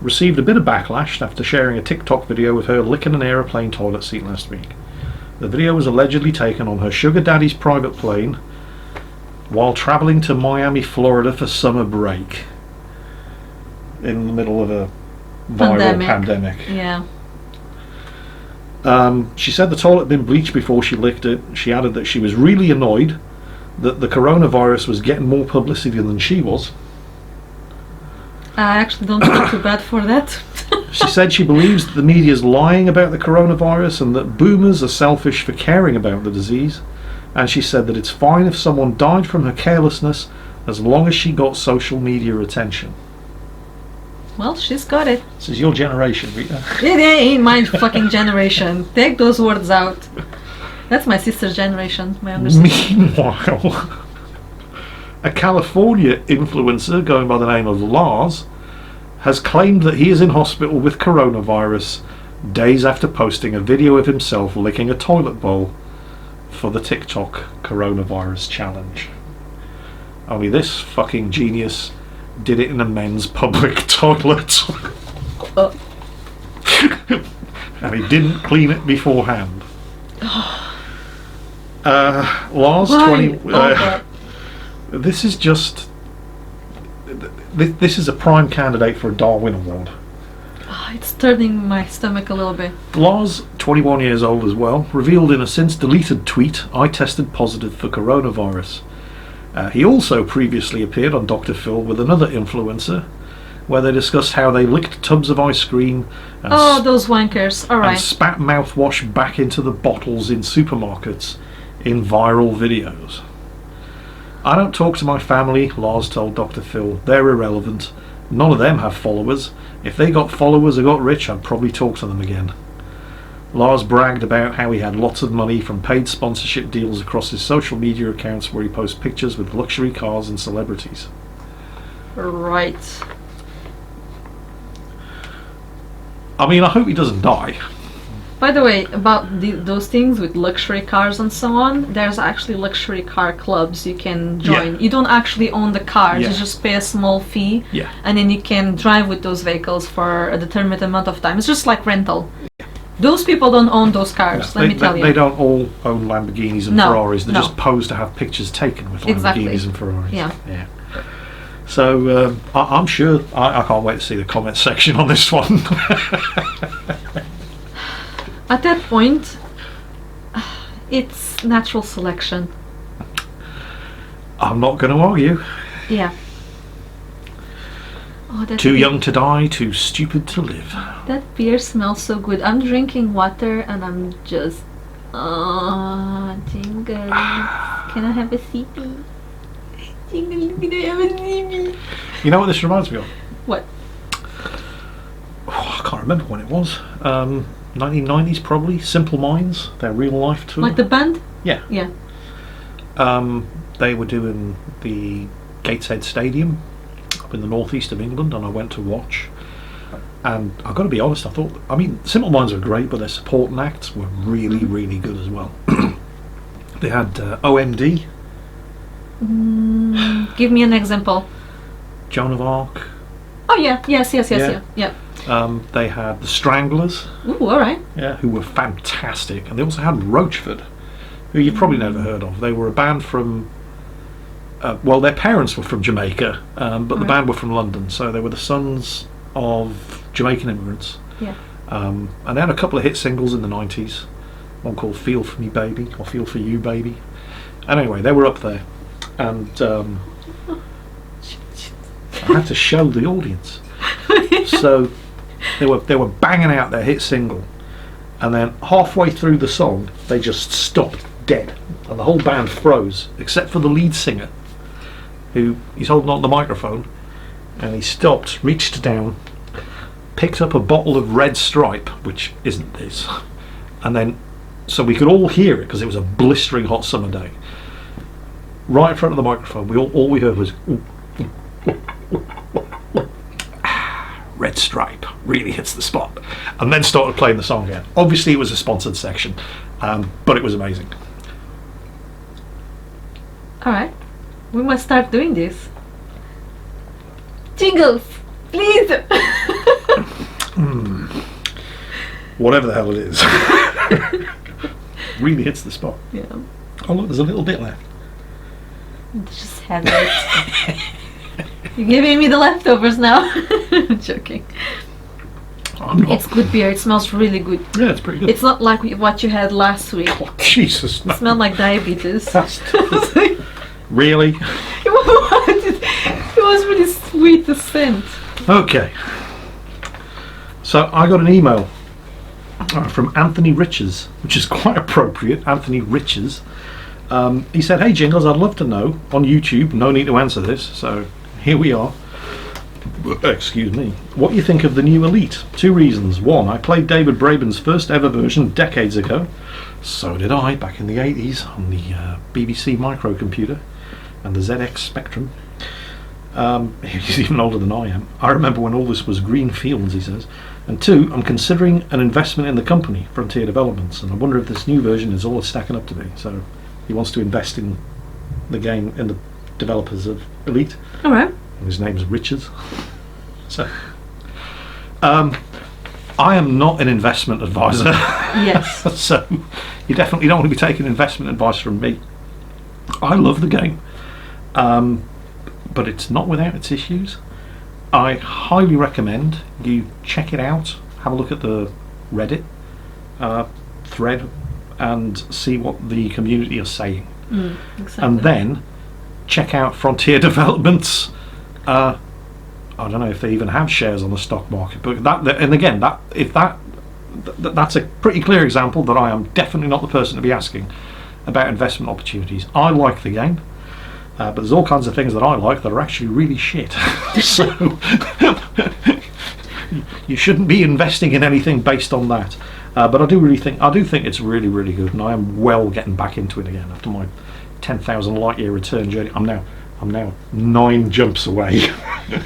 Received a bit of backlash after sharing a TikTok video with her licking an aeroplane toilet seat last week. The video was allegedly taken on her sugar daddy's private plane while travelling to Miami, Florida for summer break in the middle of a viral pandemic. Yeah. She said the toilet had been bleached before she licked it. She added that she was really annoyed that the coronavirus was getting more publicity than she was. I actually don't feel too bad for that. She said she believes that the media is lying about the coronavirus and that boomers are selfish for caring about the disease. And she said that it's fine if someone died from her carelessness as long as she got social media attention. Well, she's got it. This is your generation, Rita. It ain't my fucking generation. Take those words out. That's my sister's generation, my younger sister. Meanwhile, a California influencer going by the name of Lars has claimed that he is in hospital with coronavirus days after posting a video of himself licking a toilet bowl for the TikTok coronavirus challenge. Only this fucking genius did it in a men's public toilet. And he didn't clean it beforehand. Lars, 20... this is just... This is a prime candidate for a Darwin Award. It's turning my stomach a little bit. Lars, 21 years old as well, revealed in a since-deleted tweet, "I tested positive for coronavirus." He also previously appeared on Dr. Phil with another influencer, where they discussed how they licked tubs of ice cream and those wankers. All right. And spat mouthwash back into the bottles in supermarkets in viral videos. "I don't talk to my family," Lars told Dr. Phil. "They're irrelevant. None of them have followers. If they got followers or got rich, I'd probably talk to them again." Lars bragged about how he had lots of money from paid sponsorship deals across his social media accounts where he posts pictures with luxury cars and celebrities. Right. I mean, I hope he doesn't die. By the way, about those things with luxury cars and so on, there's actually luxury car clubs you can join. Yeah. You don't actually own the cars, Yeah. you just pay a small fee, Yeah. and then you can drive with those vehicles for a determined amount of time. It's just like rental. Yeah. Those people don't own those cars, No, let me tell you. They don't all own Lamborghinis and No, Ferraris. They no. just pose to have pictures taken with Exactly. Lamborghinis and Ferraris. Yeah. So I'm sure I can't wait to see the comment section on this one. At that point, it's natural selection. I'm not going to argue. Yeah. Oh, Too young to die, too stupid to live. That beer smells so good. I'm drinking water and I'm just... Jingles. Can I have a sippy? Jingles, can I have a sippy? You know what this reminds me of? What? I can't remember when it was. 1990s probably. Simple Minds, their real life tour. Like the band? Yeah. Yeah. They were doing the Gateshead Stadium up in the northeast of England, and I went to watch. And I've got to be honest, I mean, Simple Minds were great, but their supporting acts were really, really good as well. They had OMD. Give me an example. Joan of Arc. Oh yeah, yes. They had the Stranglers. Ooh, alright. Yeah, who were fantastic, and they also had Roachford, who you've probably never heard of. They were a band from, well, their parents were from Jamaica, but the band were from London, so they were the sons of Jamaican immigrants. Yeah. And they had a couple of hit singles in the 90s. One called Feel For Me Baby, or Feel For You Baby. And anyway, they were up there. And I had to show the audience. So they were banging out their hit single. And then halfway through the song, they just stopped dead. And the whole band froze, except for the lead singer, who he's holding on the microphone. And he stopped, reached down, picked up a bottle of Red Stripe, which isn't this. And then, so we could all hear it, because it was a blistering hot summer day. Right in front of the microphone, all we heard was Red Stripe really hits the spot, and then started playing the song again. Obviously it was a sponsored section, but it was amazing. Alright, we must start doing this. Jingles, please. Whatever the hell it is. Really hits the spot. Yeah. Oh look, there's a little bit left. Just have it. You're giving me the leftovers now. I'm joking. I'm not. It's good beer. It smells really good. Yeah, it's pretty good. It's not like what you had last week. Oh, Jesus, no. It smelled like diabetes. Really? It was really sweet, the scent. Okay. So I got an email from Anthony Riches, which is quite appropriate. Anthony Riches. He said, "Hey Jingles, I'd love to know on YouTube. No need to answer this. So here we are. Excuse me. What you think of the new Elite? 2 reasons. 1, I played David Braben's first ever version decades ago. So did I, back in the 80s on the BBC microcomputer and the ZX Spectrum. He's even older than I am. I remember when all this was green fields," he says. And 2, I'm considering an investment in the company, Frontier Developments, and I wonder if this new version is all it's stacking up to be. So he wants to invest in the game, in the developers of Elite. All right. His name's Riches. So, I am not an investment advisor. Yes. So, you definitely don't want to be taking investment advice from me. I love the game, but it's not without its issues. I highly recommend you check it out. Have a look at the Reddit thread and see what the community are saying. Exactly. And then check out Frontier Developments. I don't know if they even have shares on the stock market, but that's a pretty clear example that I am definitely not the person to be asking about investment opportunities. I like the game, but there's all kinds of things that I like that are actually really shit. So you shouldn't be investing in anything based on that. But I do think it's really, really good, and I am well getting back into it again after my 10,000 light year return journey. I'm now 9 jumps away.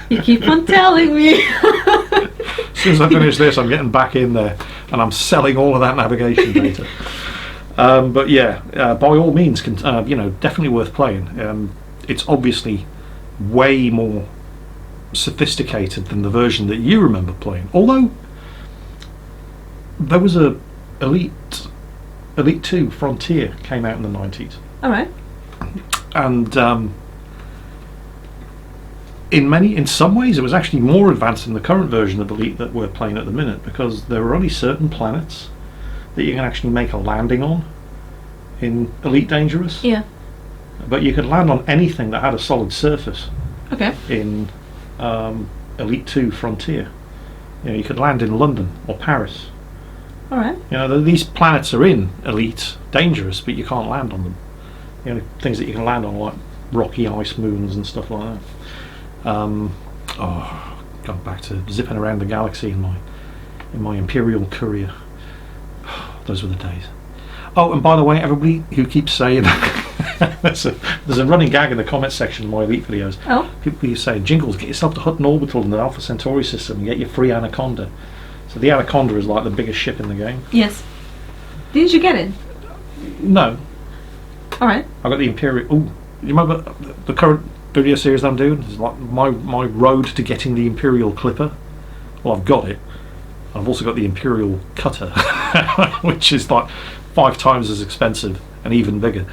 You keep on telling me. As soon as I finish this, I'm getting back in there, and I'm selling all of that navigation data. But yeah, by all means, definitely worth playing. It's obviously way more sophisticated than the version that you remember playing. Although there was a Elite 2 Frontier came out in the 90s. All right. And in some ways it was actually more advanced than the current version of Elite that we're playing at the minute, because there are only certain planets that you can actually make a landing on in Elite Dangerous. Yeah. But you could land on anything that had a solid surface. Okay. In Elite 2 Frontier. You could land in London or Paris. All right. These planets are in Elite Dangerous, but you can't land on them. Things that you can land on, like rocky ice moons and stuff like that. Gone back to zipping around the galaxy in my Imperial Courier. Those were the days. Oh, and by the way, everybody who keeps saying there's a running gag in the comments section of my Elite videos. Oh. People keep saying, "Jingles, get yourself to Hutton Orbital in the Alpha Centauri system and get your free Anaconda." So the Anaconda is like the biggest ship in the game. Yes. Didn't you get it? No. All right. I got the Imperial. Oh, you remember the current video series I'm doing? It's like my road to getting the Imperial Clipper. Well, I've got it. I've also got the Imperial Cutter, which is like 5 times as expensive and even bigger.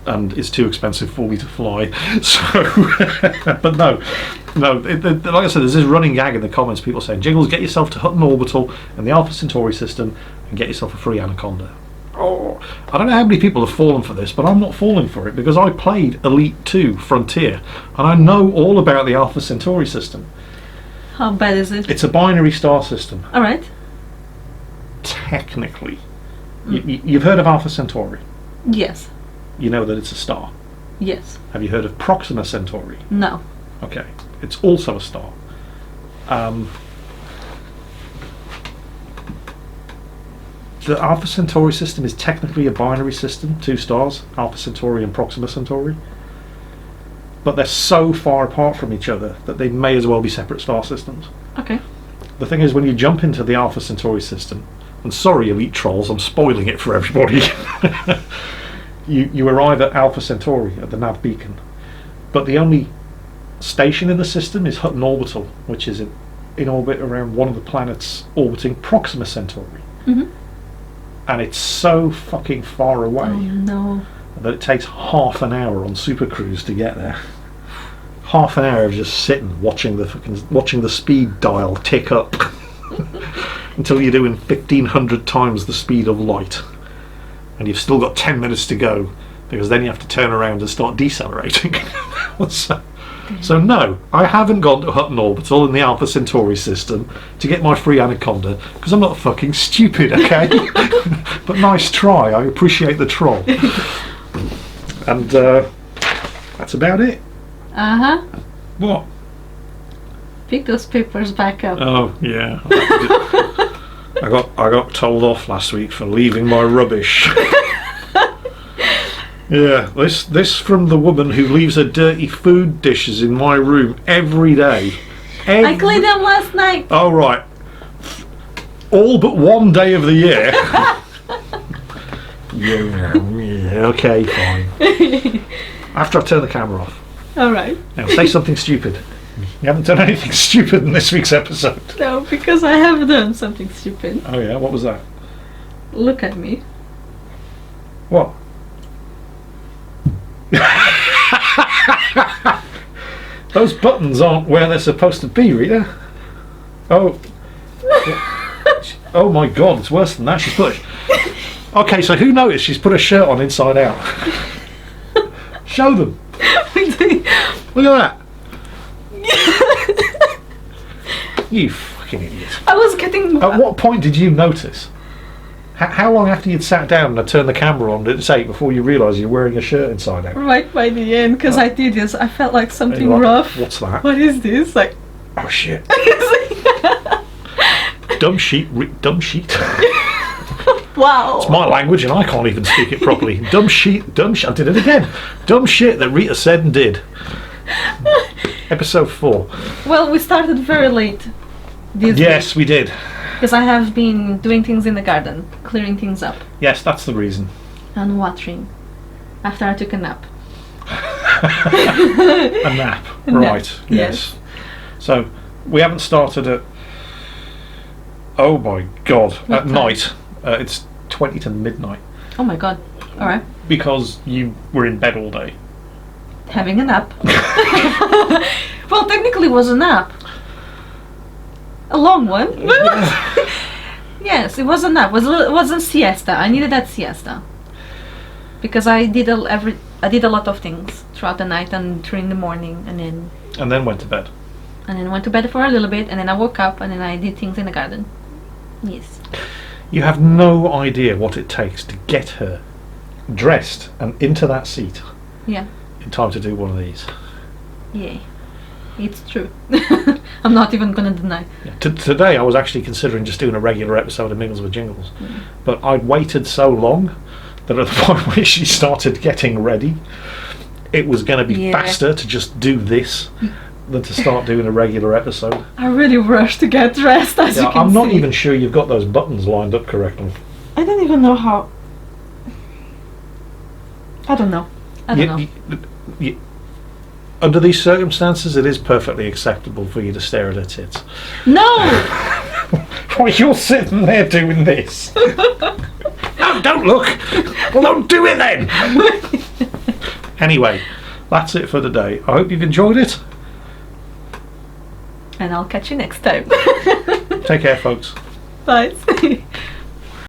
and it's too expensive for me to fly. So, but no. Like I said, there's this running gag in the comments. People saying, "Jingles, get yourself to Hutton Orbital and the Alpha Centauri system, and get yourself a free Anaconda." Oh, I don't know how many people have fallen for this, but I'm not falling for it because I played Elite 2 Frontier, and I know all about the Alpha Centauri system. How bad is it? It's a binary star system. All right. Technically, you've heard of Alpha Centauri. Yes. You know that it's a star. Yes. Have you heard of Proxima Centauri? No. Okay, it's also a star. The Alpha Centauri system is technically a binary system, 2 stars, Alpha Centauri and Proxima Centauri. But they're so far apart from each other that they may as well be separate star systems. Okay. The thing is, when you jump into the Alpha Centauri system, and sorry, elite trolls, I'm spoiling it for everybody. you arrive at Alpha Centauri at the nav beacon, but the only station in the system is Hutton Orbital, which is in orbit around one of the planets orbiting Proxima Centauri. Mm-hmm. And it's so fucking far away that it takes half an hour on Super Cruise to get there. Half an hour of just sitting watching the speed dial tick up until you're doing 1,500 times the speed of light, and you've still got 10 minutes to go because then you have to turn around and start decelerating. So no, I haven't gone to Hutton Orbital in the Alpha Centauri system to get my free Anaconda because I'm not fucking stupid, okay? But nice try, I appreciate the troll. And that's about it. Uh-huh. What? Pick those papers back up. Oh yeah. I got told off last week for leaving my rubbish. Yeah, this from the woman who leaves her dirty food dishes in my room every day. I cleaned them last night. Oh right. All but one day of the year. Yeah, okay, fine. After I've turned the camera off. Alright. Now say something stupid. You haven't done anything stupid in this week's episode. No, because I have done something stupid. Oh yeah, what was that? Look at me. What? Those buttons aren't where they're supposed to be, Rita. Oh. Oh my god, it's worse than that. She's put okay, so who noticed she's put a shirt on inside out? Show them. Look at that. You fucking idiot. I was getting... At what point did you notice? How long after you'd sat down and turned the camera on did it take before you realised you're wearing a shirt inside out? Right by the end, because I did this. I felt like something like, rough. What's that? What is this? Like... Oh shit. Dumb sheet. Wow. It's my language and I can't even speak it properly. Dumb shit. I did it again. Dumb shit that Rita said and did. Episode 4. Well, we started very late this Yes, we did. because I have been doing things in the garden, clearing things up. Yes, that's the reason. And watering. After I took a nap. A nap. A Right, nap, yes. So, we haven't started at... Oh my god. What at time? night. It's 20 to midnight. Oh my god. Alright. Because you were in bed all day. Having a nap. Well, technically it was a nap. A long one. Yes, it was a nap. It was a siesta. I needed that siesta. Because I did a lot of things throughout the night and during the morning, and then went to bed. And then went to bed for a little bit, and then I woke up and then I did things in the garden. Yes. You have no idea what it takes to get her dressed and into that seat. Yeah. In time to do one of these. Yeah. It's true. I'm not even gonna deny. Yeah. Today I was actually considering just doing a regular episode of Mingles with Jingles. But I'd waited so long that at the point where she started getting ready, it was going to be faster to just do this than to start doing a regular episode. I really rushed to get dressed, as you can see. I'm not even sure you've got those buttons lined up correctly. I don't even know how. I don't know. Under these circumstances, it is perfectly acceptable for you to stare at her tits. No! Why, you're sitting there doing this. No, don't look. Well, don't do it then. Anyway, that's it for the day. I hope you've enjoyed it. And I'll catch you next time. Take care, folks. Bye.